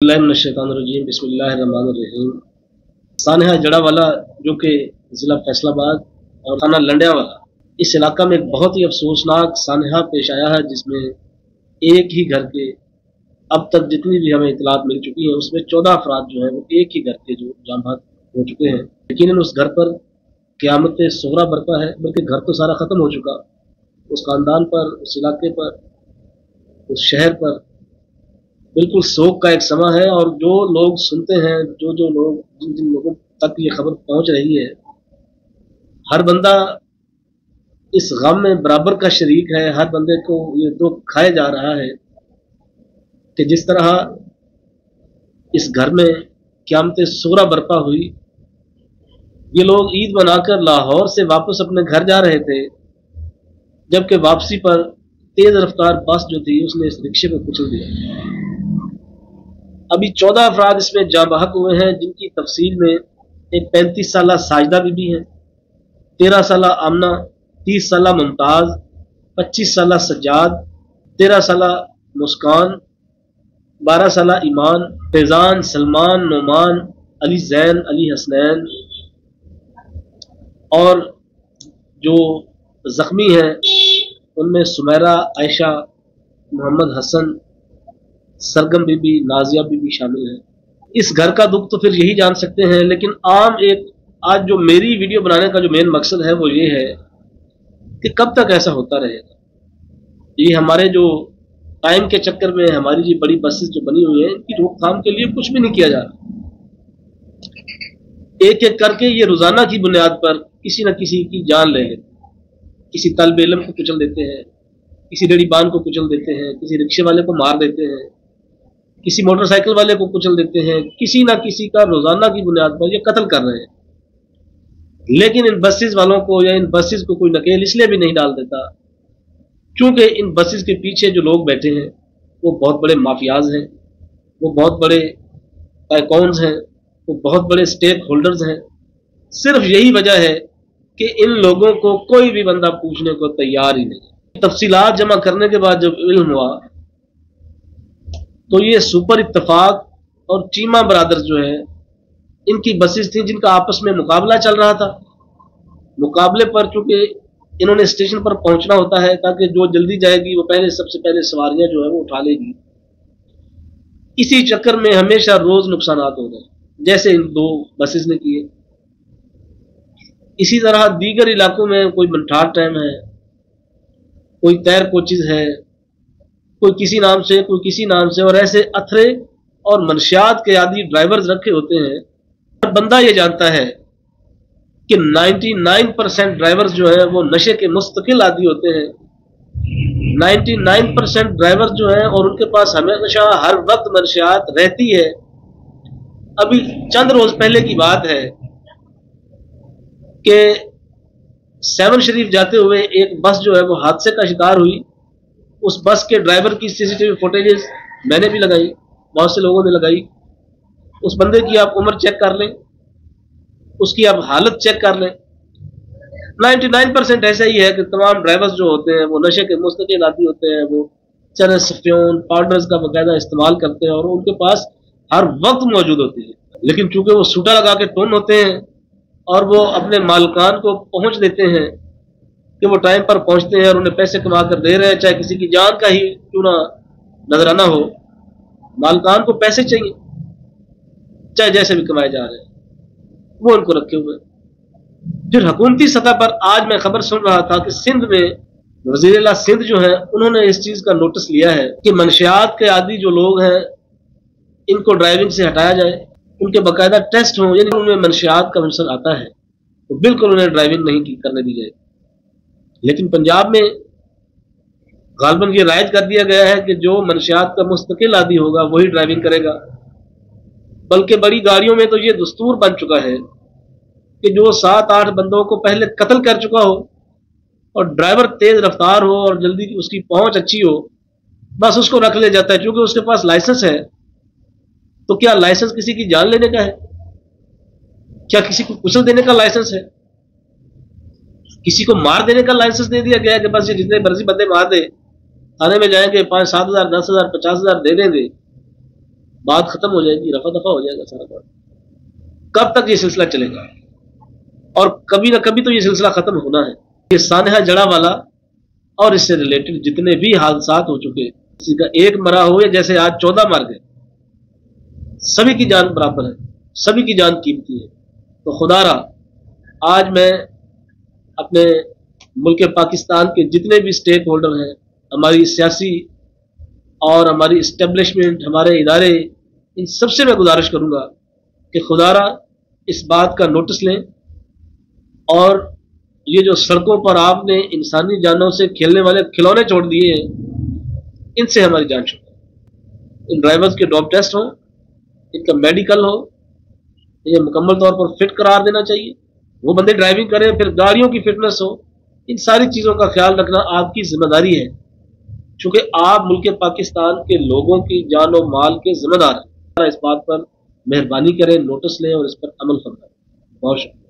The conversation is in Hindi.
औज़ुबिल्लाहिमिनश्शैतानिर्रजीम बिस्मिल्लाहिर्रहमानिर्रहीम। सानहा जड़ावाला जो कि ज़िला फैसलाबाद और थाना लंडियावाला, इस इलाका में एक बहुत ही अफसोसनाक सानहा पेश आया है, जिसमें एक ही घर के अब तक जितनी भी हमें इतलात मिल चुकी है उसमें 14 अफराद जो है वो एक ही घर के जो जाम बहक हो चुके हैं। यकीनन उस घर पर क़यामत सुगरा बरपा है, बल्कि घर तो सारा ख़त्म हो चुका। उस ख़ानदान पर, उस इलाके पर, उस शहर पर बिल्कुल शोक का एक समा है। और जो लोग सुनते हैं, जो लोग, जिन लोगों तक ये खबर पहुंच रही है, हर बंदा इस गम में बराबर का शरीक है। हर बंदे को ये दुख खाया जा रहा है कि जिस तरह इस घर में क़यामत सुगरा बरपा हुई। ये लोग ईद मनाकर लाहौर से वापस अपने घर जा रहे थे, जबकि वापसी पर तेज रफ्तार बस जो थी उसने इस रिक्शे को कुचल दिया। अभी 14 अफराद इसमें जाँ बहक हुए हैं, जिनकी तफसील में एक 35 साला साजिदा बीबी है, 13 साला आमना, 30 साला मुमताज़, 25 साला सज्जाद, 13 साला मुस्कान, 12 साला ईमान, फैज़ान, सलमान, नोमान, अली जैन, अली हसनैन। और जो ज़ख्मी हैं उनमें सुमेरा, आयशा, मोहम्मद हसन, सरगम बीबी, नाजिया बीबी शामिल है। इस घर का दुख तो फिर यही जान सकते हैं, लेकिन आम एक आज जो मेरी वीडियो बनाने का जो मेन मकसद है वो ये है कि कब तक ऐसा होता रहेगा। ये हमारे जो टाइम के चक्कर में हमारी जी बड़ी बसेस जो बनी हुई है, इनकी रोकथाम के लिए कुछ भी नहीं किया जा रहा। एक एक करके ये रोजाना की बुनियाद पर किसी न किसी की जान ले लेते। किसी तल्ब इल्म को कुचल देते हैं, किसी रेडीबान को कुचल देते हैं, किसी रिक्शे वाले को मार देते हैं, किसी मोटरसाइकिल वाले को कुचल देते हैं। किसी ना किसी का रोजाना की बुनियाद पर ये कत्ल कर रहे हैं। लेकिन इन बसेस वालों को या इन बसेस को कोई नकेल इसलिए भी नहीं डाल देता क्योंकि इन बसेस के पीछे जो लोग बैठे हैं वो बहुत बड़े माफियाज हैं, वो बहुत बड़े टाइकॉन्स हैं, वो बहुत बड़े स्टेक होल्डर्स हैं। सिर्फ यही वजह है कि इन लोगों को कोई भी बंदा पूछने को तैयार ही नहीं। तफसीलात जमा करने के बाद जब इल्म हुआ तो ये सुपर इत्तफाक और चीमा ब्रादर्स जो है, इनकी बसेस थी जिनका आपस में मुकाबला चल रहा था। मुकाबले पर चूंकि इन्होंने स्टेशन पर पहुंचना होता है ताकि जो जल्दी जाएगी वो पहले, सबसे पहले सवारियां जो है वो उठा लेगी। इसी चक्कर में हमेशा रोज नुकसान हो गए, जैसे इन दो बसेस ने किए। इसी तरह दीगर इलाकों में कोई मंठार टाइम है, कोई तैर कोचिज है, कोई किसी नाम से, कोई किसी नाम से, और ऐसे अथरे और मनशियात के आदि ड्राइवर्स रखे होते हैं। हर बंदा ये जानता है कि 99% ड्राइवर्स जो है वो नशे के मुस्तकिल आदि होते हैं। 99% ड्राइवर्स जो है और उनके पास हमेशा हर वक्त मनशियात रहती है। अभी चंद रोज पहले की बात है कि 7 शरीफ जाते हुए एक बस जो है वो हादसे का शिकार हुई। उस बस के ड्राइवर की सीसीटीवी फुटेजेस मैंने भी लगाई, बहुत से लोगों ने लगाई। उस बंदे की आप उम्र चेक कर लें, उसकी आप हालत चेक कर लें। 99% ऐसा ही है कि तमाम ड्राइवर्स जो होते हैं वो नशे के मुस्तकिल आदी होते हैं। वो चरस, फ्यून, पाउडर्स का बाकायदा इस्तेमाल करते हैं और उनके पास हर वक्त मौजूद होती है। लेकिन चूंकि वो सूटा लगा के टोन होते हैं और वो अपने मालिकान को पहुंच देते हैं कि वो टाइम पर पहुंचते हैं और उन्हें पैसे कमा कर दे रहे हैं, चाहे किसी की जान का ही क्यों ना नजराना हो। मालिकान को पैसे चाहिए, चाहे जैसे भी कमाए जा रहे हैं, वो उनको रखे हुए। फिर हुकूमती सतह पर आज मैं खबर सुन रहा था कि सिंध में वज़ीर-ए-आला सिंध जो है उन्होंने इस चीज का नोटिस लिया है कि मनशियात के आदि जो लोग हैं इनको ड्राइविंग से हटाया जाए, उनके बाकायदा टेस्ट हों, यानी उनमें मनशियात का मंशर आता है तो बिल्कुल उन्हें ड्राइविंग नहीं करने दी जाए। लेकिन पंजाब में गालबन ये रायत कर दिया गया है कि जो मनशियात का मुस्तकिल आदी होगा वही ड्राइविंग करेगा। बल्कि बड़ी गाड़ियों में तो ये दस्तूर बन चुका है कि जो 7-8 बंदों को पहले कत्ल कर चुका हो और ड्राइवर तेज रफ्तार हो और जल्दी उसकी पहुंच अच्छी हो, बस उसको रख ले जाता है क्योंकि उसके पास लाइसेंस है। तो क्या लाइसेंस किसी की जान लेने का है? क्या किसी को कुचल देने का लाइसेंस है? किसी को मार देने का लाइसेंस दे दिया गया है कि बस ये जितने मर्जी बंदे मार दे, थाने में जाएंगे, 5-7 हज़ार, 10 हज़ार, 50 हज़ार दे देंगे, बात खत्म हो जाएगी, रफा दफा हो जाएगा सारा काम। कब तक ये सिलसिला चलेगा? और कभी ना कभी तो ये सिलसिला खत्म होना है। ये सानहा जड़ा वाला और इससे रिलेटेड जितने भी हादसात हो चुके, किसी का एक मरा हो या जैसे आज 14 मर गए, सभी की जान बराबर है, सभी की जान कीमती है। तो खुदारा आज मैं अपने मुल्क पाकिस्तान के जितने भी स्टेक होल्डर हैं, हमारी सियासी और हमारी इस्टेब्लिशमेंट, हमारे इदारे, इन सबसे मैं गुजारिश करूंगा कि खुदारा इस बात का नोटिस लें और ये जो सड़कों पर आपने इंसानी जानों से खेलने वाले खिलौने छोड़ दिए हैं, इनसे हमारी जान छूटे। इन ड्राइवर्स के ड्रॉप टेस्ट हो, इनका मेडिकल हो, ये मुकम्मल तौर पर फिट करार देना चाहिए। वो बंदे ड्राइविंग करें, फिर गाड़ियों की फिटनेस हो। इन सारी चीज़ों का ख्याल रखना आपकी जिम्मेदारी है, चूंकि आप मुल्क पाकिस्तान के लोगों की जान और माल के जिम्मेदार हैं। इस बात पर मेहरबानी करें, नोटिस लें और इस पर अमल फरमाएं। बहुत शुक्रिया।